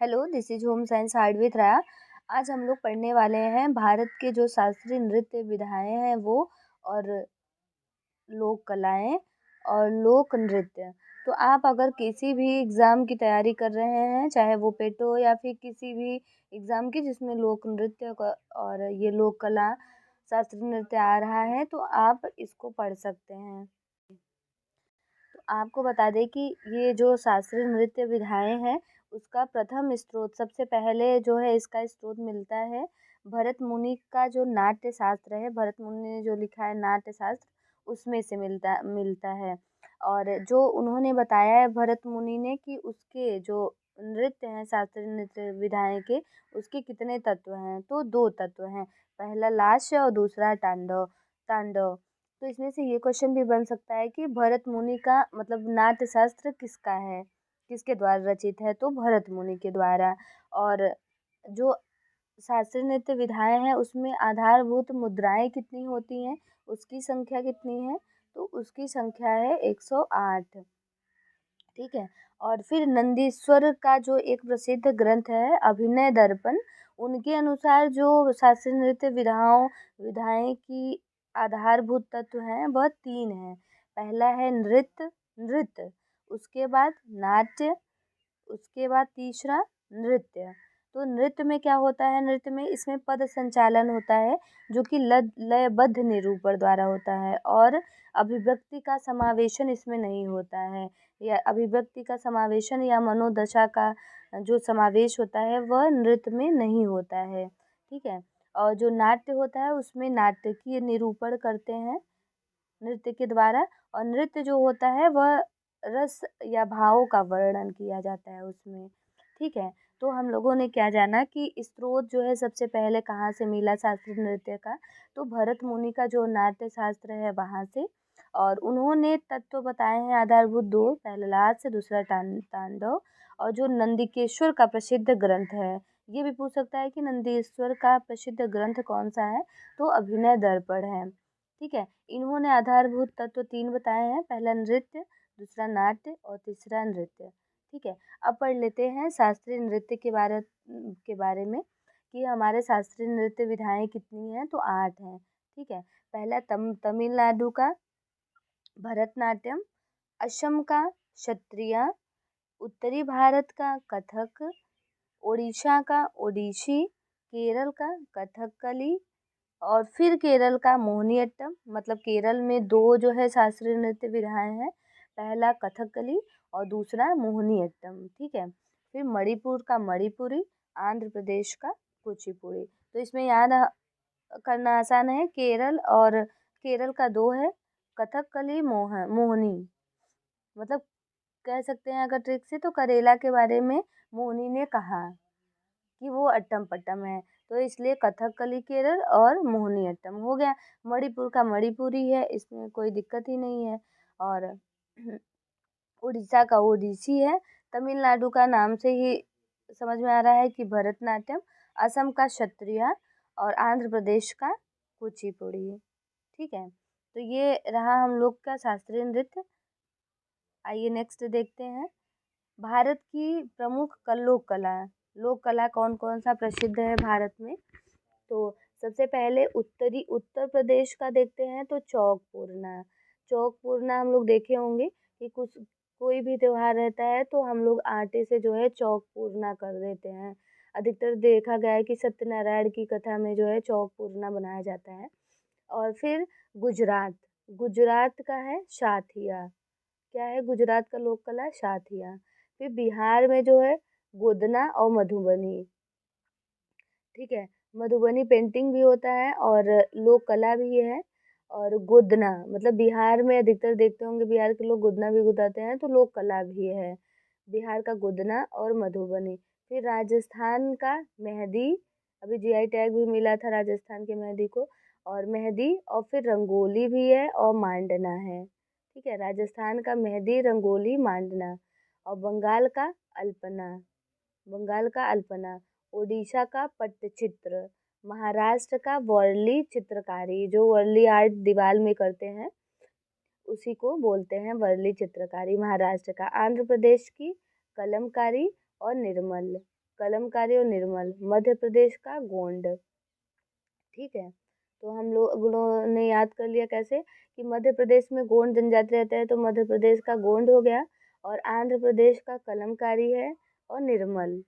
Hello, this is home science hard with राया। आज हम लोग पढ़ने वाले हैं भारत के जो शास्त्रीय नृत्य विधाएं हैं वो, और लोक कलाएं और लोक नृत्य। तो आप अगर किसी भी एग्ज़ाम की तैयारी कर रहे हैं, चाहे वो पेट हो या फिर किसी भी एग्ज़ाम की जिसमें लोक नृत्य और ये लोक कला शास्त्रीय नृत्य आ रहा है, तो आप इसको पढ़ सकते हैं। तो आपको बता दें कि ये जो शास्त्रीय नृत्य विधाएं हैं उसका प्रथम स्रोत, सबसे पहले जो है इसका स्रोत मिलता है भरत मुनि का जो नाट्य शास्त्र है। भरत मुनि ने जो लिखा है नाट्य शास्त्र, उसमें से मिलता मिलता है। और जो उन्होंने बताया है भरत मुनि ने कि उसके जो नृत्य हैं शास्त्रीय नृत्य विधाएं के, उसके कितने तत्व हैं, तो दो तत्व हैं। पहला लास्य और दूसरा तांडव तांडव। तो इसमें से ये क्वेश्चन भी बन सकता है कि भरत मुनि का मतलब नाट्य शास्त्र किसका है, किसके द्वारा रचित है, तो भरत मुनि के द्वारा। और जो शास्त्रीय नृत्य विधाएं हैं उसमें आधारभूत मुद्राएं कितनी होती हैं, उसकी संख्या कितनी है, तो उसकी संख्या है 108। ठीक है। और फिर नंदीश्वर का जो एक प्रसिद्ध ग्रंथ है अभिनय दर्पण, उनके अनुसार जो शास्त्रीय नृत्य विधाएं की आधारभूत तत्व हैं वह तीन हैं। पहला है नृत्य नृत्य, उसके बाद नाट्य, उसके बाद तीसरा नृत्य। तो नृत्य में क्या होता है, नृत्य में इसमें पद संचालन होता है जो कि लयबद्ध निरूपण द्वारा होता है, और अभिव्यक्ति का समावेशन इसमें नहीं होता है, या अभिव्यक्ति का समावेशन या मनोदशा का जो समावेश होता है वह नृत्य में नहीं होता है। ठीक है। और जो नाट्य होता है उसमें नाटकीय निरूपण करते हैं नृत्य के द्वारा, और नृत्य जो होता है वह रस या भावों का वर्णन किया जाता है उसमें। ठीक है। तो हम लोगों ने क्या जाना कि स्रोत जो है सबसे पहले कहाँ से मिला शास्त्रीय नृत्य का, तो भरत मुनि का जो नाट्य शास्त्र है वहाँ से। और उन्होंने तत्व बताए हैं आधारभूत दो, पहला लास्य, दूसरा तांडव। और जो नंदिकेश्वर का प्रसिद्ध ग्रंथ है, ये भी पूछ सकता है कि नंदीश्वर का प्रसिद्ध ग्रंथ कौन सा है, तो अभिनय दर्पण है। ठीक है। इन्होंने आधारभूत तत्व तीन बताए हैं, पहला नृत्य, दूसरा नाट्य और तीसरा नृत्य। ठीक है। अब पढ़ लेते हैं शास्त्रीय नृत्य के बारे में कि हमारे शास्त्रीय नृत्य विधाएं कितनी हैं, तो 8 हैं। ठीक है। पहला तमिलनाडु का भरतनाट्यम, असम का क्षत्रिय, उत्तरी भारत का कथक, उड़ीसा का ओडिसी, केरल का कथकली, और फिर केरल का मोहिनीअट्टम। मतलब केरल में दो जो है शास्त्रीय नृत्य विधाएं हैं, पहला कथकली और दूसरा मोहिनीअट्टम। ठीक है। फिर मणिपुर का मणिपुरी, आंध्र प्रदेश का कुचिपुड़ी। तो इसमें याद करना आसान है, केरल का दो है, कथकली मोहिनी। मतलब कह सकते हैं अगर ट्रिक से, तो करेला के बारे में मोहिनी ने कहा कि वो अट्टम पट्टम है, तो इसलिए कथकली केरल और मोहिनीअट्टम हो गया। मणिपुर का मणिपुरी है, इसमें कोई दिक्कत ही नहीं है। और उड़ीसा का ओडिसी है। तमिलनाडु का नाम से ही समझ में आ रहा है कि भरतनाट्यम। असम का क्षत्रिय और आंध्र प्रदेश का कुचिपुड़ी। ठीक है। तो ये रहा हम लोग का शास्त्रीय नृत्य। आइए नेक्स्ट देखते हैं, भारत की प्रमुख लोक कला कौन कौन सा प्रसिद्ध है भारत में। तो सबसे पहले उत्तर प्रदेश का देखते हैं, तो चौक पूर्णा। चौक पूर्णा हम लोग देखे होंगे कि कोई भी त्योहार रहता है तो हम लोग आटे से जो है चौक पूर्णा कर देते हैं। अधिकतर देखा गया है कि सत्यनारायण की कथा में जो है चौक पूर्णा बनाया जाता है। और फिर गुजरात गुजरात का है साथिया। क्या है गुजरात का लोक कला, साथिया। फिर बिहार में जो है गोदना और मधुबनी। ठीक है। मधुबनी पेंटिंग भी होता है और लोक कला भी है। और गोदना मतलब बिहार में अधिकतर देखते होंगे, बिहार के लोग गोदना भी गुदाते हैं, तो लोक कला भी है बिहार का गोदना और मधुबनी। फिर राजस्थान का मेहंदी, अभी जीआई टैग भी मिला था राजस्थान के मेहंदी को, और मेहंदी और फिर रंगोली भी है और मांडना है। ठीक है। राजस्थान का मेहंदी, रंगोली, मांडना। और बंगाल का अल्पना, उड़ीसा का पट्टचित्र, महाराष्ट्र का वर्ली चित्रकारी, जो वर्ली आर्ट दीवार में करते हैं उसी को बोलते हैं वर्ली चित्रकारी, महाराष्ट्र का। आंध्र प्रदेश की कलमकारी और निर्मल कलमकारी और निर्मल। मध्य प्रदेश का गोंड। ठीक है, तो हम लोगों ने याद कर लिया कैसे कि मध्य प्रदेश में गोंड जनजाति रहते हैं, तो मध्य प्रदेश का गोंड हो गया, और आंध्र प्रदेश का कलमकारी है और निर्मल।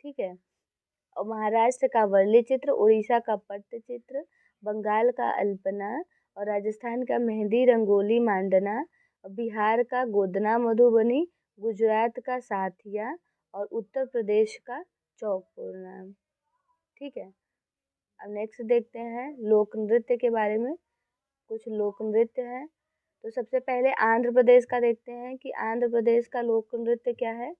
ठीक है, और महाराष्ट्र का वर्ली चित्र, उड़ीसा का पट्टचित्र, बंगाल का अल्पना, और राजस्थान का मेहंदी रंगोली मांडना, और बिहार का गोदना मधुबनी, गुजरात का साथिया, और उत्तर प्रदेश का चौक पूर्णा। ठीक है, अब नेक्स्ट देखते हैं लोक नृत्य के बारे में। कुछ लोक नृत्य है, तो सबसे पहले आंध्र प्रदेश का देखते हैं कि आंध्र प्रदेश का लोक नृत्य क्या है।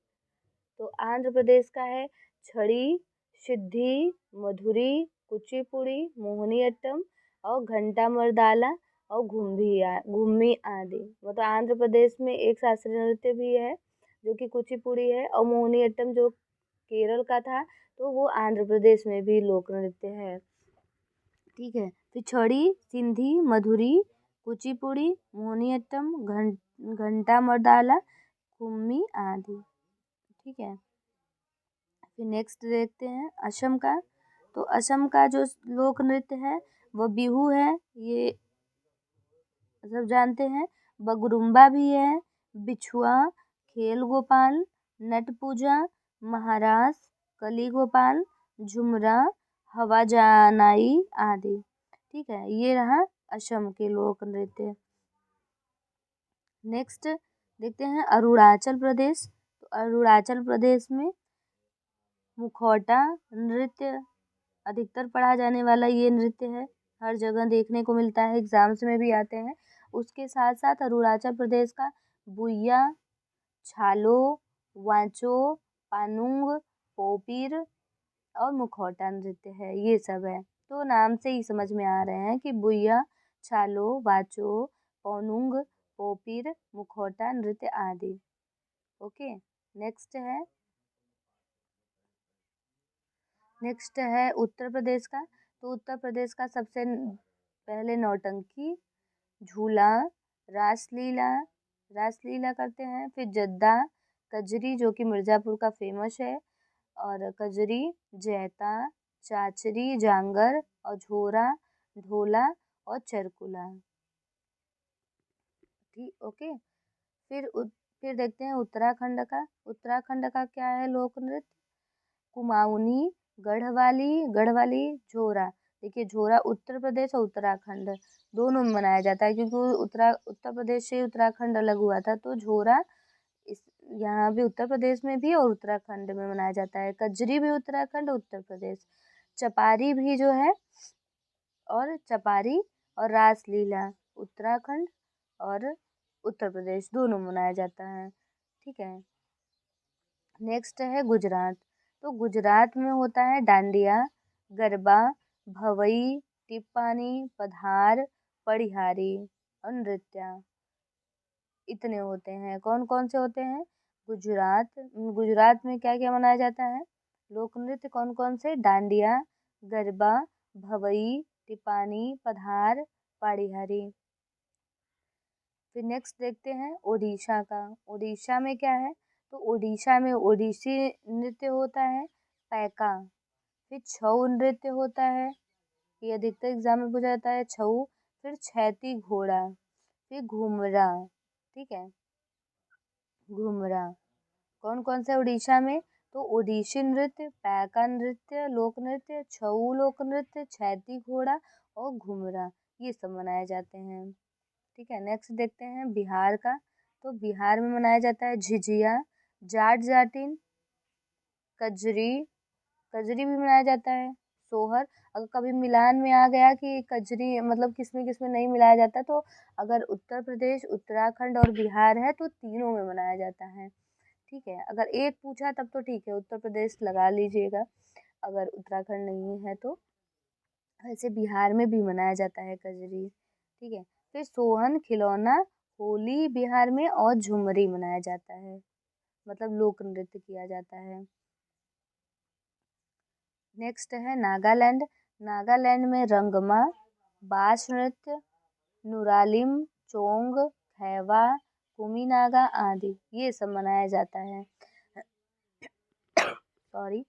तो आंध्र प्रदेश का है छड़ी, सिद्धि, मधुरी, कुचिपुड़ी, मोहिनी अट्टम, और घंटा मर्दाला, और घुम्मी आदि। मतलब आंध्र प्रदेश में एक शास्त्रीय नृत्य भी है जो कि कुचिपुड़ी है, और मोहिनी अट्टम जो केरल का था, तो वो आंध्र प्रदेश में भी लोक नृत्य है। ठीक है, तो छड़ी, सिंधी, मधुरी, कुचिपुड़ी, मोहिनीअट्टम, घंटा मर्दाला, कुम्मी आदि। ठीक है, फिर नेक्स्ट देखते हैं असम का। तो असम का जो लोक नृत्य है वो बिहू है, ये सब जानते हैं। बगरुम्बा भी है, बिछुआ, खेल गोपाल, नट पूजा, महारास, कली गोपाल, झुमरा, हवा जानाई आदि। ठीक है, ये रहा असम के लोक नृत्य। नेक्स्ट देखते हैं अरुणाचल प्रदेश। तो अरुणाचल प्रदेश में मुखौटा नृत्य अधिकतर पढ़ा जाने वाला ये नृत्य है, हर जगह देखने को मिलता है, एग्जाम्स में भी आते हैं। उसके साथ साथ अरुणाचल प्रदेश का बुइया, छालो, वांचो, पानुंग, पोपीर और मुखौटा नृत्य है, ये सब है। तो नाम से ही समझ में आ रहे हैं कि बुइया, छालो, वाचो, पौनुंग, पोपीर, मुखौटा नृत्य आदि। ओके, नेक्स्ट है उत्तर प्रदेश का। तो उत्तर प्रदेश का सबसे पहले नौटंकी, झूला, रासलीला, रासलीला करते हैं। फिर जद्दा, कजरी जो कि मिर्ज़ापुर का फेमस है, और कजरी, जैता, चाचरी, जांगर, और झोरा, ढोला और चरकुला। ठीक, ओके। फिर देखते हैं उत्तराखंड का। उत्तराखंड का क्या है लोक नृत्य? कुमाऊनी, गढ़वाली, झोरा। देखिए, झोरा उत्तर प्रदेश और उत्तराखंड दोनों में मनाया जाता है, क्योंकि उत्तर प्रदेश से उत्तराखंड अलग हुआ था, तो झोरा इस यहाँ भी उत्तर प्रदेश में भी और उत्तराखंड में मनाया जाता है। कजरी भी उत्तराखंड, उत्तर प्रदेश। चपारी भी जो है, और चपारी और रासलीला उत्तराखंड और उत्तर प्रदेश दोनों में मनाया जाता है। ठीक है, नेक्स्ट है गुजरात। तो गुजरात में होता है डांडिया, गरबा, भवई, टिप्पानी, पधार, पड़िहारी और नृत्य। इतने होते हैं। कौन कौन से होते हैं? गुजरात में क्या क्या मनाया जाता है? लोक नृत्य कौन कौन से? डांडिया, गरबा, भवई, टिप्पानी, पधार, पाड़िहारी। फिर नेक्स्ट देखते हैं ओडिशा का। ओडिशा में क्या है? तो ओडिशा में ओडिसी नृत्य होता है, पैका। फिर छऊ नृत्य होता है, ये अधिकतर एग्जाम में पूछा जाता है, छऊ। फिर छैती घोड़ा, फिर घूमरा। ठीक है, घूमरा। कौन कौन से उड़ीसा में? तो ओडिसी नृत्य, पैका नृत्य लोक नृत्य, छऊ लोक नृत्य, छैती घोड़ा और घूमरा, ये सब मनाए जाते हैं। ठीक है, नेक्स्ट देखते हैं बिहार का। तो बिहार में मनाया जाता है झिझिया, जाट जाटिन, कजरी, कजरी भी मनाया जाता है, सोहर। अगर कभी मिलान में आ गया कि कजरी मतलब किसमें किसमें नहीं मिलाया जाता, तो अगर उत्तर प्रदेश, उत्तराखंड और बिहार है तो तीनों में मनाया जाता है। ठीक है, अगर एक पूछा तब तो ठीक है, उत्तर प्रदेश लगा लीजिएगा, अगर उत्तराखंड नहीं है तो। ऐसे बिहार में भी मनाया जाता है कजरी। ठीक है, फिर सोहन, खिलौना, होली बिहार में, और झुमरी मनाया जाता है, मतलब लोक नृत्य किया जाता है। नेक्स्ट है नागालैंड। नागालैंड में रंगमा, बास नृत्य, नुरालिम, चोंग, खैवा, कुमीनागा आदि ये सब मनाया जाता है। सॉरी।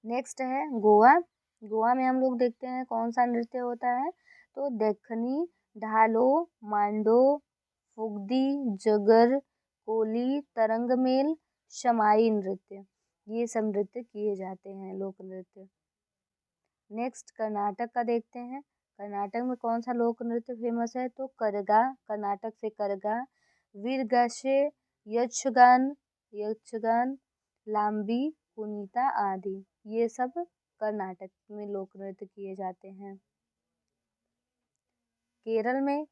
नेक्स्ट है गोवा। गोवा में हम लोग देखते हैं कौन सा नृत्य होता है, तो देखनी, ढालो, मांडो, फुगदी, जगर, कोली, तरंगमेल, शमाई नृत्य, ये सब नृत्य किए जाते हैं, लोक नृत्य। नेक्स्ट कर्नाटक का देखते हैं। कर्नाटक में कौन सा लोक नृत्य फेमस है, तो करगा, कर्नाटक से करगा, वीरगासे, यक्षगान, यक्षगान, लाम्बी, कुनीता आदि, ये सब कर्नाटक में लोक नृत्य किए जाते हैं। केरल में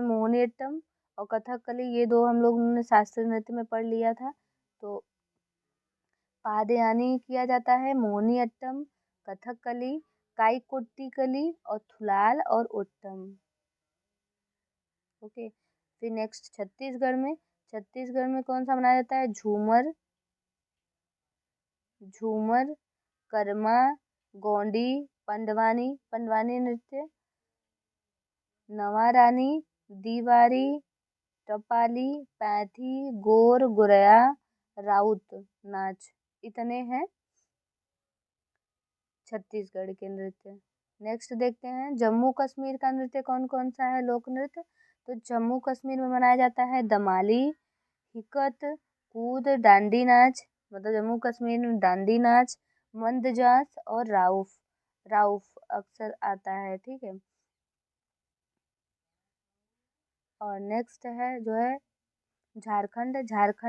मोहिनीअट्टम और कथकली, ये दो हम लोग ने शास्त्रीय नृत्य में पढ़ लिया था। तो पादयानी किया जाता है, मोहिनीअट्टम, कथकली, काईकुट्टीकली और थुलाल और ओट्टम। ओके, फिर नेक्स्ट छत्तीसगढ़ में कौन सा मनाया जाता है, झूमर, झूमर, कर्मा, गोंडी, पंडवानी नृत्य, नवारानी, दीवारी, टपाली, पैथी, गोर, गुरया, राउत नाच, इतने हैं छत्तीसगढ़ के नृत्य। नेक्स्ट देखते हैं जम्मू कश्मीर का नृत्य कौन कौन सा है लोक नृत्य, तो जम्मू कश्मीर में मनाया जाता है दमाली, हिकत, कूद, डांडी नाच, मतलब जम्मू कश्मीर में डांडी नाच, मंदजास और राउफ, राउफ अक्सर आता है, ठीक है। और नेक्स्ट है जो है झारखंड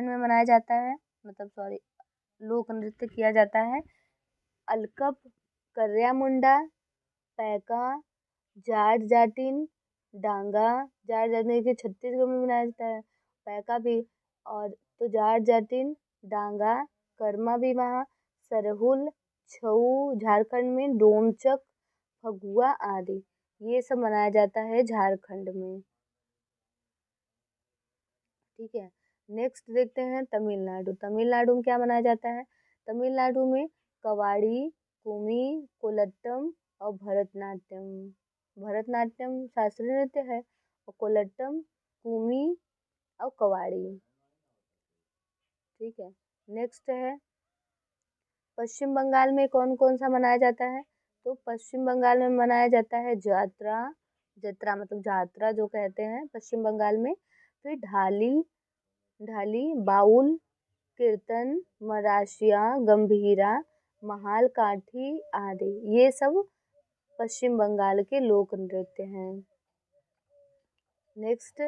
में मनाया जाता है, मतलब सॉरी, लोक नृत्य किया जाता है अलकप, कर्या मुंडा, पैका, जाट जाटिन, डांगा, जाट जाटिन के छत्तीसगढ़ में मनाया जाता है पैका भी, और तो जाट जाटिन, डांगा, कर्मा भी वहाँ, सरहुल, छऊ झारखंड में, डोमचक, फगुआ आदि, ये सब मनाया जाता है झारखंड में, ठीक है। नेक्स्ट देखते हैं तमिलनाडु में क्या मनाया जाता है, तमिलनाडु में कवाड़ी, कुमी, कोलट्टम और भरतनाट्यम शास्त्रीय नृत्य है, और कोलट्टम, कुमी और कवाड़ी, ठीक है। नेक्स्ट है पश्चिम बंगाल में कौन कौन सा मनाया जाता है, तो पश्चिम बंगाल में मनाया जाता है जात्रा, जत्रा मतलब जात्रा जो कहते हैं पश्चिम बंगाल में, फिर ढाली, बाउल, कीर्तन, मरासिया, गंभीरा, महाल काठी आदि, ये सब पश्चिम बंगाल के लोक नृत्य हैं। नेक्स्ट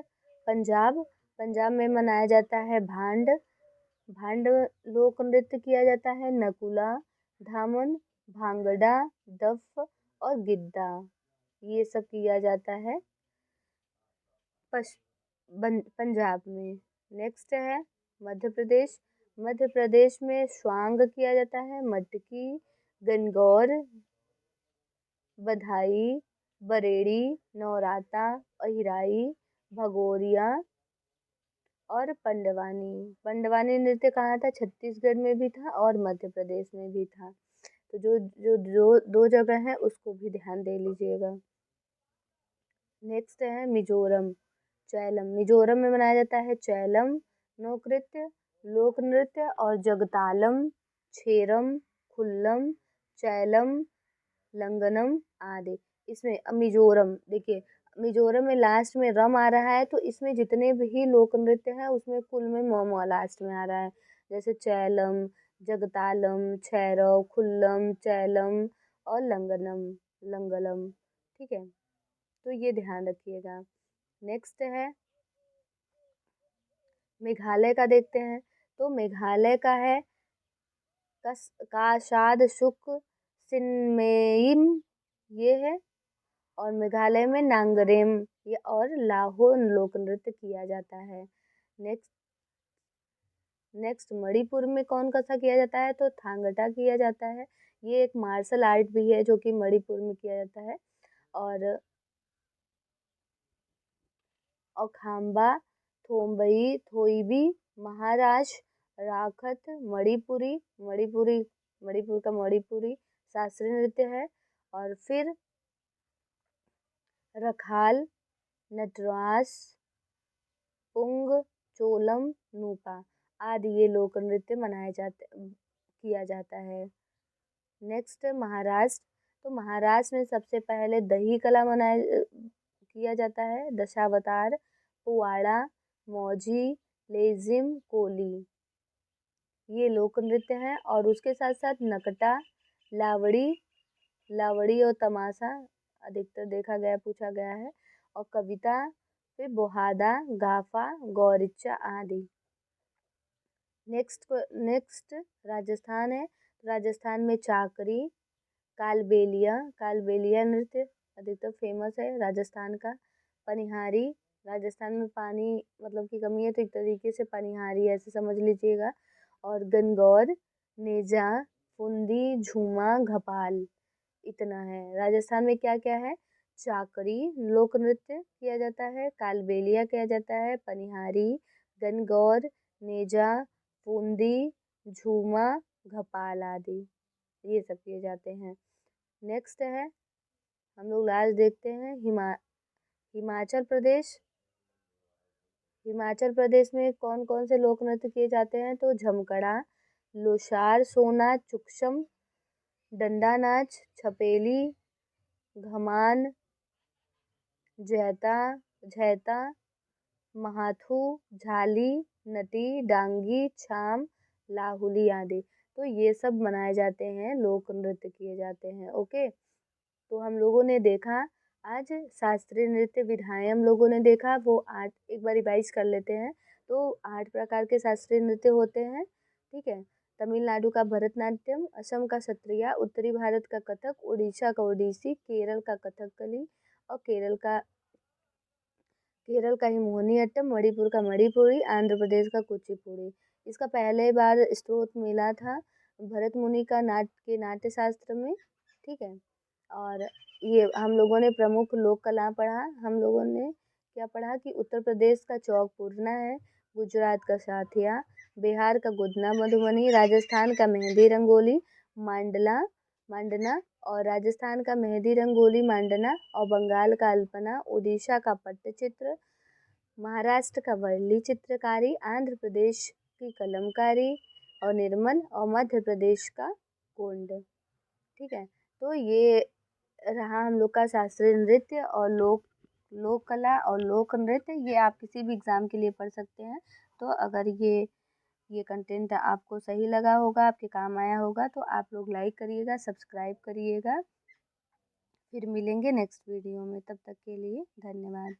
पंजाब में मनाया जाता है भांड लोक नृत्य किया जाता है, नकुला, धामन, भांगड़ा, दफ और गिद्दा, ये सब किया जाता है पंजाब में। नेक्स्ट है मध्य प्रदेश में स्वांग किया जाता है, मटकी, गणगौर, बधाई, बरेड़ी, नौराता, अहिराई, भगोरिया और पंडवानी नृत्य कहाँ था, छत्तीसगढ़ में भी था और मध्य प्रदेश में भी था, तो जो दो जगह है उसको भी ध्यान दे लीजिएगा। नेक्स्ट है मिजोरम में मनाया जाता है चैलम लोक नृत्य और जगतालम, छेरम, खुल्लम, चैलम, लंगनम आदि। इसमें मिजोरम देखिए, मिजोरम में लास्ट में रम आ रहा है, तो इसमें जितने भी लोक नृत्य है उसमें कुल में मोमो लास्ट में आ रहा है, जैसे चैलम, जगतालम, छैरव, खुल्लम, चैलम और लंगलम, ठीक है, तो ये ध्यान रखिएगा। नेक्स्ट है मेघालय का देखते हैं, तो मेघालय का है काशाद शुक सिनमेइम, ये है, और मेघालय में नांगरेम ये और लाहो लोक नृत्य किया जाता है। नेक्स्ट मणिपुर में कौन सा किया जाता है, तो थांगटा किया जाता है, ये एक मार्शल आर्ट भी है जो कि मणिपुर में किया जाता है, और खाम्बा, थोम्बई, थोईबी, महाराष्ट्र, राखत, मणिपुर का मणिपुरी शास्त्रीय नृत्य है, और फिर रखाल, नटरास, पुंग, चोलम, नूपा आदि, ये लोक नृत्य किया जाता है। नेक्स्ट महाराष्ट्र। तो महाराष्ट्र में सबसे पहले दही कला मनाया किया जाता है। दशावतार, पुआड़ा, मौजी, लेजिम, कोली, ये लोक नृत्य हैं। और उसके साथ साथ नकटा, लावड़ी, लावड़ी और तमाशा अधिकतर देखा गया पूछा गया है। और कविता, फिर बोहादा, गाफा, गौरिच्चा आदि। नेक्स्ट राजस्थान है। राजस्थान में चाकरी, कालबेलिया, कालबेलिया नृत्य अधिकतर फेमस है राजस्थान का। पनिहारी, राजस्थान में पानी मतलब की कमी है तो एक तरीके से पनिहारी ऐसे समझ लीजिएगा। और गनगौर, नेजा, फुंदी, झूमा, घपाल, इतना है। राजस्थान में क्या क्या है? चाकरी लोक नृत्य किया जाता है, कालबेलिया किया जाता है, पनिहारी, गनगौर, नेजा, फुंदी, झूमा, घपाल आदि, ये सब किए जाते हैं। नेक्स्ट है, हम लोग लास्ट देखते हैं हिमाचल प्रदेश। हिमाचल प्रदेश में कौन कौन से लोक नृत्य किए जाते हैं? तो झमकड़ा, लोसार, सोना, चुक्षम, डंडा नाच, छपेली, घमान, जैता, झैता, महाथू, झाली, नटी, डांगी, छाम, लाहुली आदि। तो ये सब मनाए जाते हैं, लोक नृत्य किए जाते हैं। ओके, तो हम लोगों ने देखा आज शास्त्रीय नृत्य विधाएं हम लोगों ने देखा, वो आज एक बार रिवाइज कर लेते हैं। तो 8 प्रकार के शास्त्रीय नृत्य होते हैं, ठीक है। तमिलनाडु का भरतनाट्यम, असम का सत्रिया, उत्तरी भारत का कथक, उड़ीसा का ओडिसी, केरल का कथकली और केरल का ही मोहिनीअट्टम, मणिपुर का मणिपुरी, आंध्र प्रदेश का कुचिपुड़ी। इसका पहले बार स्रोत मिला था भरत मुनि का नाट्य शास्त्र में, ठीक है। और ये हम लोगों ने प्रमुख लोक कला पढ़ा। हम लोगों ने क्या पढ़ा कि उत्तर प्रदेश का चौक पूरना है, गुजरात का साथिया, बिहार का गुदना मधुबनी, राजस्थान का मेहंदी रंगोली मांडना और राजस्थान का मेहंदी रंगोली मांडना और बंगाल का अल्पना, उड़ीसा का पट्टचित्र, महाराष्ट्र का वर्ली चित्रकारी, आंध्र प्रदेश की कलमकारी और निर्मल और मध्य प्रदेश का गोंड, ठीक है। तो ये रहा हम लोग का शास्त्रीय नृत्य और लोक कला और लोक नृत्य। ये आप किसी भी एग्ज़ाम के लिए पढ़ सकते हैं। तो अगर ये कंटेंट आपको सही लगा होगा, आपके काम आया होगा, तो आप लोग लाइक करिएगा, सब्सक्राइब करिएगा। फिर मिलेंगे नेक्स्ट वीडियो में, तब तक के लिए धन्यवाद।